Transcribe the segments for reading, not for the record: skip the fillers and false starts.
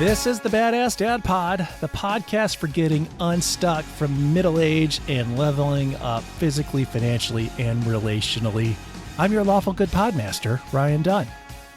This is the Badass Dad Pod, the podcast for getting unstuck from middle age and leveling up physically, financially, and relationally. I'm your lawful good podmaster, Ryan Dunn.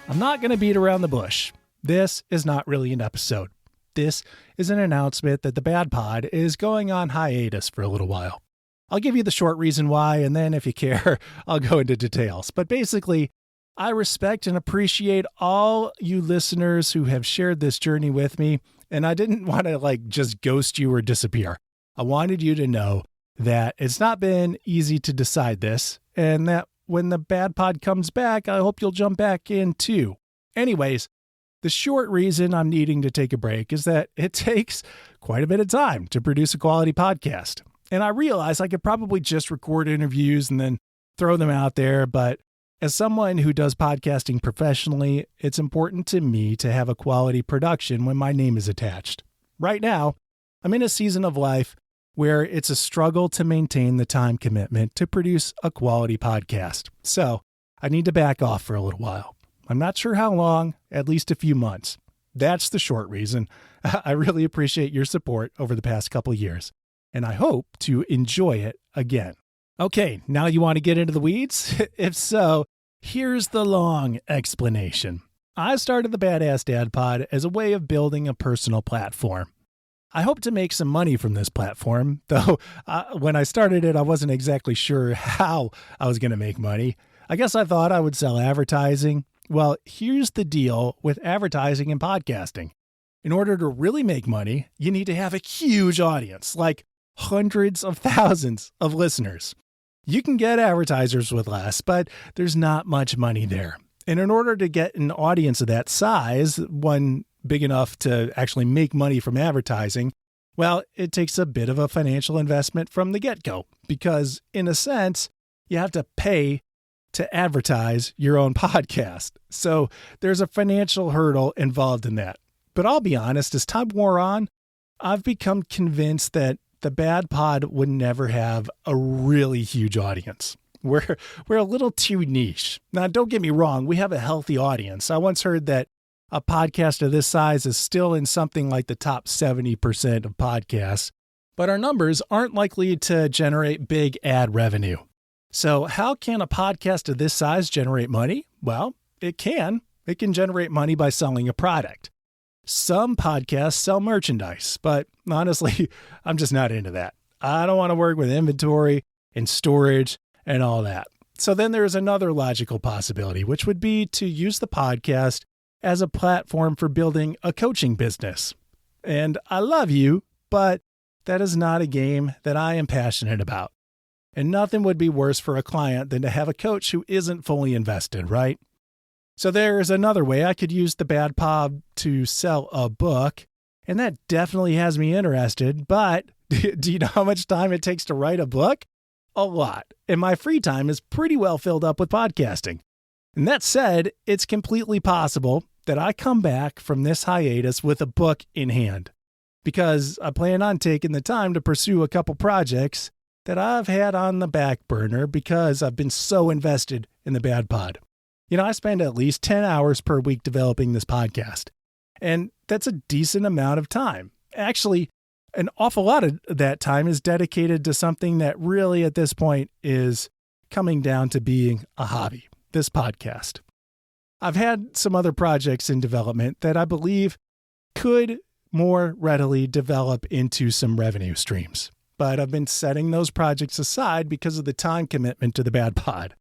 I'm not going to beat around the bush. This is not really an episode. This is an announcement that the Bad Pod is going on hiatus for a little while. I'll give you the short reason why, and then if you care, I'll go into details. But basically, I respect and appreciate all you listeners who have shared this journey with me, and I didn't want to just ghost you or disappear. I wanted you to know that it's not been easy to decide this, and that when the Bad Pod comes back, I hope you'll jump back in too. Anyways, the short reason I'm needing to take a break is that it takes quite a bit of time to produce a quality podcast. And I realize I could probably just record interviews and then throw them out there, but as someone who does podcasting professionally, it's important to me to have a quality production when my name is attached. Right now, I'm in a season of life where it's a struggle to maintain the time commitment to produce a quality podcast. So I need to back off for a little while. I'm not sure how long, at least a few months. That's the short reason. I really appreciate your support over the past couple years, and I hope to enjoy it again. Okay, now you want to get into the weeds? If so, here's the long explanation. I started the Badass Dad Pod as a way of building a personal platform. I hope to make some money from this platform, though when I started it, I wasn't exactly sure how I was going to make money. I guess I thought I would sell advertising. Well, here's the deal with advertising and podcasting. In order to really make money, you need to have a huge audience, like hundreds of thousands of listeners. You can get advertisers with less, but there's not much money there. And in order to get an audience of that size, one big enough to actually make money from advertising, well, it takes a bit of a financial investment from the get-go, because in a sense, you have to pay to advertise your own podcast. So there's a financial hurdle involved in that. But I'll be honest, as time wore on, I've become convinced that the Bad Pod would never have a really huge audience. We're a little too niche. Now, don't get me wrong, we have a healthy audience. I once heard that a podcast of this size is still in something like the top 70% of podcasts, but our numbers aren't likely to generate big ad revenue. So how can a podcast of this size generate money? Well, it can. It can generate money by selling a product. Some podcasts sell merchandise, but honestly, I'm just not into that. I don't want to work with inventory and storage and all that. So then there's another logical possibility, which would be to use the podcast as a platform for building a coaching business. And I love you, but that is not a game that I am passionate about. And nothing would be worse for a client than to have a coach who isn't fully invested, right? So there's another way. I could use the Bad Pod to sell a book, and that definitely has me interested. But do you know how much time it takes to write a book? A lot. And my free time is pretty well filled up with podcasting. And that said, it's completely possible that I come back from this hiatus with a book in hand, because I plan on taking the time to pursue a couple projects that I've had on the back burner because I've been so invested in the Bad Pod. You know, I spend at least 10 hours per week developing this podcast, and that's a decent amount of time. Actually, an awful lot of that time is dedicated to something that really at this point is coming down to being a hobby, this podcast. I've had some other projects in development that I believe could more readily develop into some revenue streams, but I've been setting those projects aside because of the time commitment to the Bad Pod.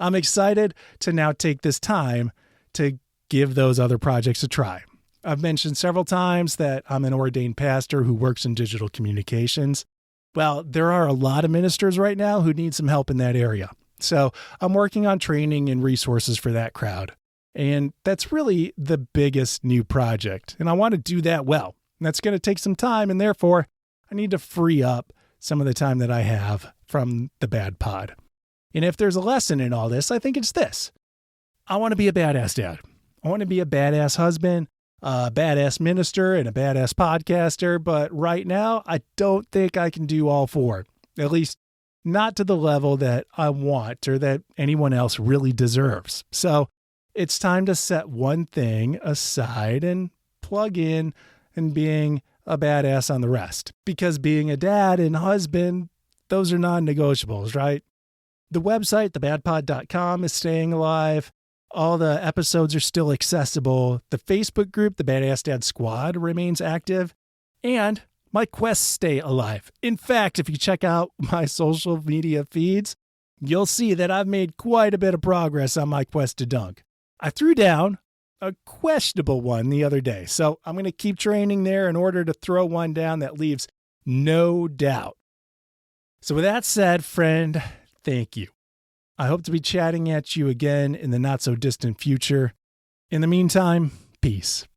I'm excited to now take this time to give those other projects a try. I've mentioned several times that I'm an ordained pastor who works in digital communications. Well, there are a lot of ministers right now who need some help in that area. So I'm working on training and resources for that crowd. And that's really the biggest new project. And I want to do that well. And that's going to take some time. And therefore, I need to free up some of the time that I have from the Bad Pod. And if there's a lesson in all this, I think it's this. I want to be a badass dad. I want to be a badass husband, a badass minister, and a badass podcaster. But right now, I don't think I can do all four, at least not to the level that I want or that anyone else really deserves. So it's time to set one thing aside and plug in and being a badass on the rest. Because being a dad and husband, those are non-negotiables, right? The website, thebadpod.com, is staying alive. All the episodes are still accessible. The Facebook group, the Badass Dad Squad, remains active. And my quests stay alive. In fact, if you check out my social media feeds, you'll see that I've made quite a bit of progress on my quest to dunk. I threw down a questionable one the other day, so I'm going to keep training there in order to throw one down that leaves no doubt. So with that said, friend, thank you. I hope to be chatting at you again in the not so distant future. In the meantime, peace.